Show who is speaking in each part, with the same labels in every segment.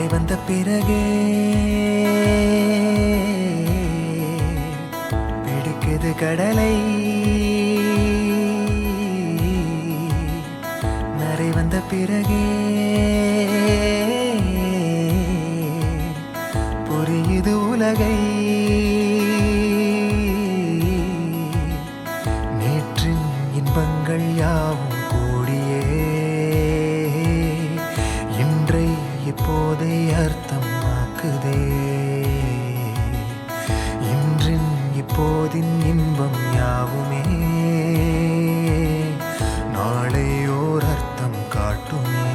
Speaker 1: நரை வந்த பிறகே பிடிக்குது கடலை. நரை வந்த பிறகே புரியுது உலகை. நேற்றின் இன்பங்கள் யாவும் கூடியே இன்றை இப்போதை அர்த்தமாக்குதே. இன்றின் இப்போதின் இன்பம் யாவுமே நாளை ஓர் அர்த்தம் காட்டுமே.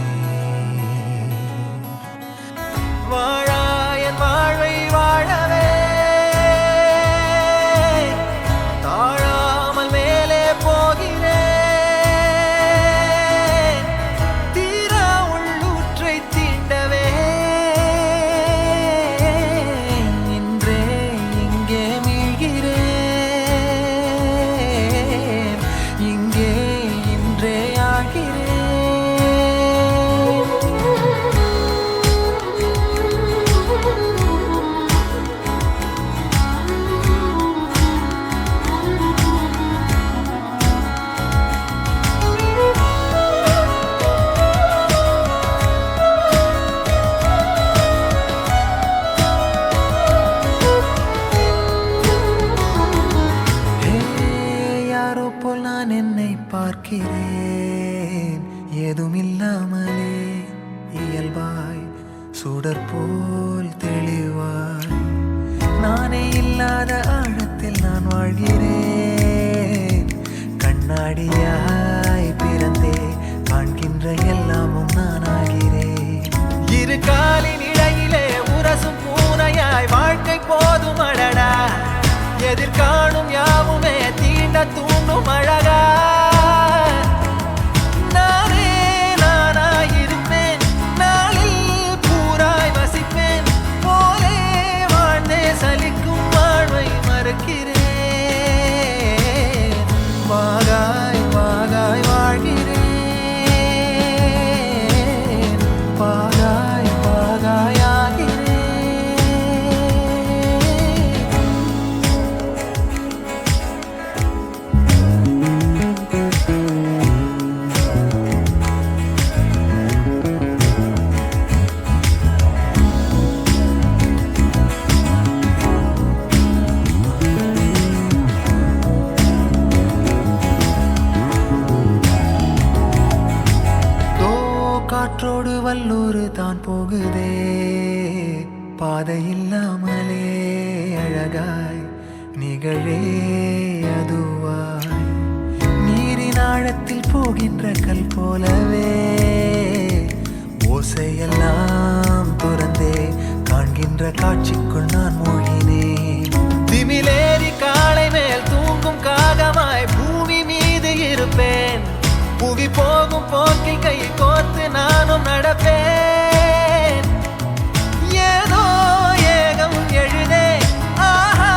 Speaker 1: வாழாயன் வாழ்வை வாழவே தாழாமல் மேலே போகிறேன். தீரா உள்ளூற்றை தீண்டவே இன்றே இங்கே மீழ்கிறேன். இங்கே இன்றே ஆகிறேன். யாரோ போல் நான் என்னை பார்க்கிறேன். ஏதுமில்லாமலே இயல்பாய் சுடர் போல் தெளிவாய் நானே இல்லாத ஆழத்தில் நான் வாழ்கிறேன். கண்ணாடியாய் பிறந்தே காண்கின்ற எல்லாமும் நான் ஆகிறேன். இரு காலின் இடையிலே உரசும் பூனையாய் வாழ்க்கை போதும் அடடா. எதிர்காணும் யாவுமே தீண்ட தூண்டும் அழகா. நானே நானாயிருப்பேன். நாளில் பூராய் வசிப்பேன். போலே வாழ்ந்தே சலிக்கும் வாழ்வை மறுக்கிறேன். வாகாய் வாகாய் வாழ்கிறேன். வாகாய் வாகாய் ஆகிறேன். காற்றோடு வல்லூர் தான் போகுதே. பாதை இல்லாமலே அழகாய் நிகழே அதுவாய். நீரின் ஆழத்தில் போகின்ற கல் போலவே ஓசையெல்லாம் துறந்தே காண்கின்ற காட்சிக்குள் நான் மூழ்கினேன். திமிலேறி காலை மேல் தூங்கும் காகமாய் பூமி மீது இருப்பேன். புவி போகும் போக்கில் கை கோர்த்து நானும் நடப்பேன். ஏதோ ஏகம் எழுதே ஆஹா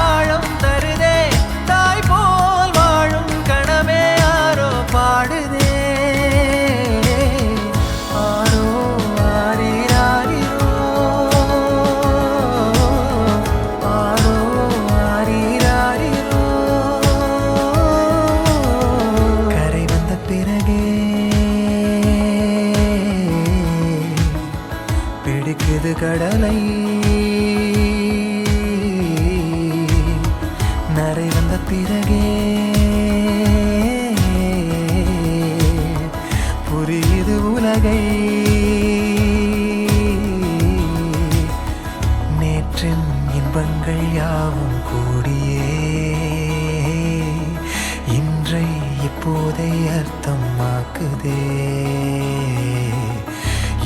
Speaker 1: ஆழம் தருதே. தாய் போல் வாழும் கணமே ஆரோ பாடுதே. ஆரோ ஆரீராரிரோ ஆரோ ஆரீராரிரோ. கரை வந்த பிறகே பிடிக்குது கடலை. நரை வந்த பிறகே புரியுது உலகை. நேற்றின் இன்பங்கள் யாவும் கூடியே இன்றை இப்போதை அர்த்தமாக்குதே.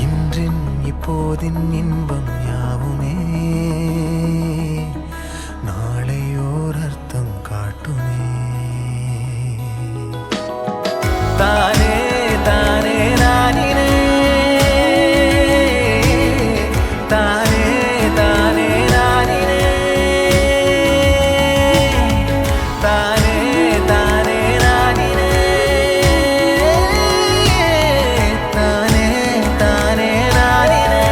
Speaker 1: இன்றின் இப்போதின் இன்பம் யாவுமே நாளை ஓர் அர்த்தம் காட்டுமே. தானே தானே நானினே தானே தானே நானினே தானே தானே நானினே தானே தானே நானினே.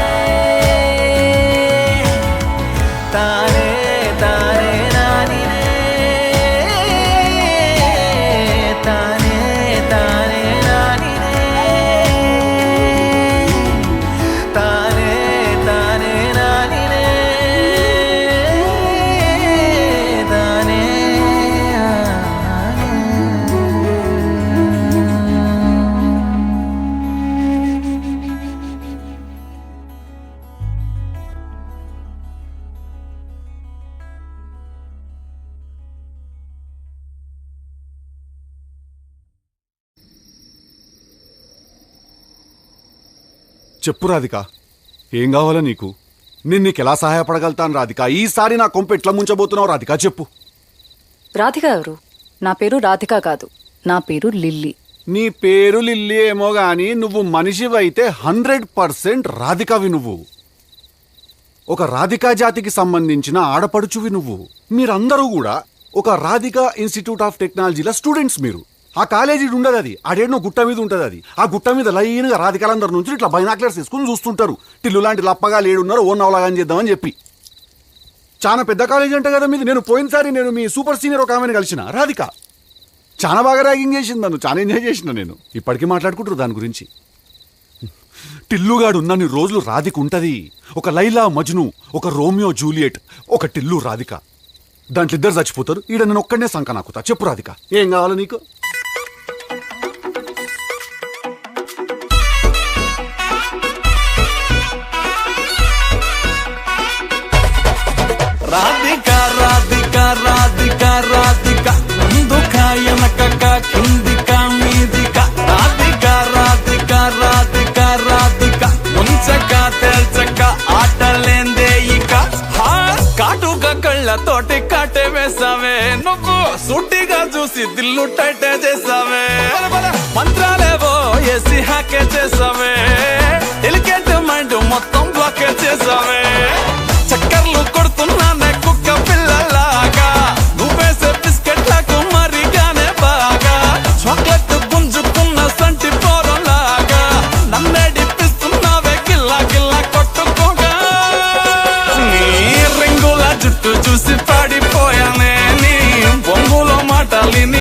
Speaker 2: చెప్పు రాధిక, ఏం కావాలా నీకు? నేను నీకెలా సహాయపడగలుగుతాను రాధిక? ఈసారి నా కొంప ఎట్లా ముంచబోతున్నావు రాధిక, చెప్పు.
Speaker 3: రాధిక ఎవరు? నా పేరు రాధిక కాదు, నా పేరు లిల్లీ.
Speaker 2: నీ పేరు లిల్లీ ఏమో గాని నువ్వు మనిషివైతే 100% రాధికవి నువ్వు. ఒక రాధికా జాతికి సంబంధించిన ఆడపడుచువి నువ్వు. మీరందరూ కూడా ఒక రాధికా ఇన్స్టిట్యూట్ ఆఫ్ టెక్నాలజీల స్టూడెంట్స్ మీరు. ఆ కాలేజీ ఉండదు, అది ఆడేనో గుట్ట మీద ఉంటుంది. అది ఆ గుట్ట మీద లైన్గా రాధికాలందరి నుంచి ఇట్లా బైనాక్లర్స్ తీసుకుని చూస్తుంటారు. టిల్లు లాంటి లప్పగా లేడున్నారు, ఓ నవలాగాని చేద్దామని చెప్పి. చాలా పెద్ద కాలేజీ అంటే కదా మీది. నేను పోయినసారి నేను మీ సూపర్ సీనియర్ ఒక ఆమెను కలిసిన రాధిక. చాలా బాగా ర్యాగింగ్ చేసింది నన్ను, చాలా ఎంజాయ్ చేసిన నేను. ఇప్పటికీ మాట్లాడుకుంటారు దాని గురించి. టిల్లుగాడు ఉన్నన్ని రోజులు రాధిక ఉంటది. ఒక లైలా మజ్ను, ఒక రోమియో జూలియట్, ఒక టిల్లు రాధిక. దాంట్లో ఇద్దరు చచ్చిపోతారు. ఈడ నేను ఒక్కడనే సంక నాకుతా. చెప్పు రాధిక, ఏం కావాలి నీకు?
Speaker 1: రాధిక రాధిక రాధిక రాధిక ముందుక వెనకక కిందిక మీదిక రాధిక రాధిక రాధిక రాధిక ముంచక తెల్చక ఆటలేందే ఇక కాటుక కళ్ళతోటి కాటే వేసావే నువ్వు. సూటిగా చూసి దిల్లు టైటే చేసావే. మంత్రాలేవో వేసి హ్యాకే చేసావే. డెలికేట్ మైండ్ మొత్తం బ్లాకే చేసావే. చక్కర్లు కొడుతూ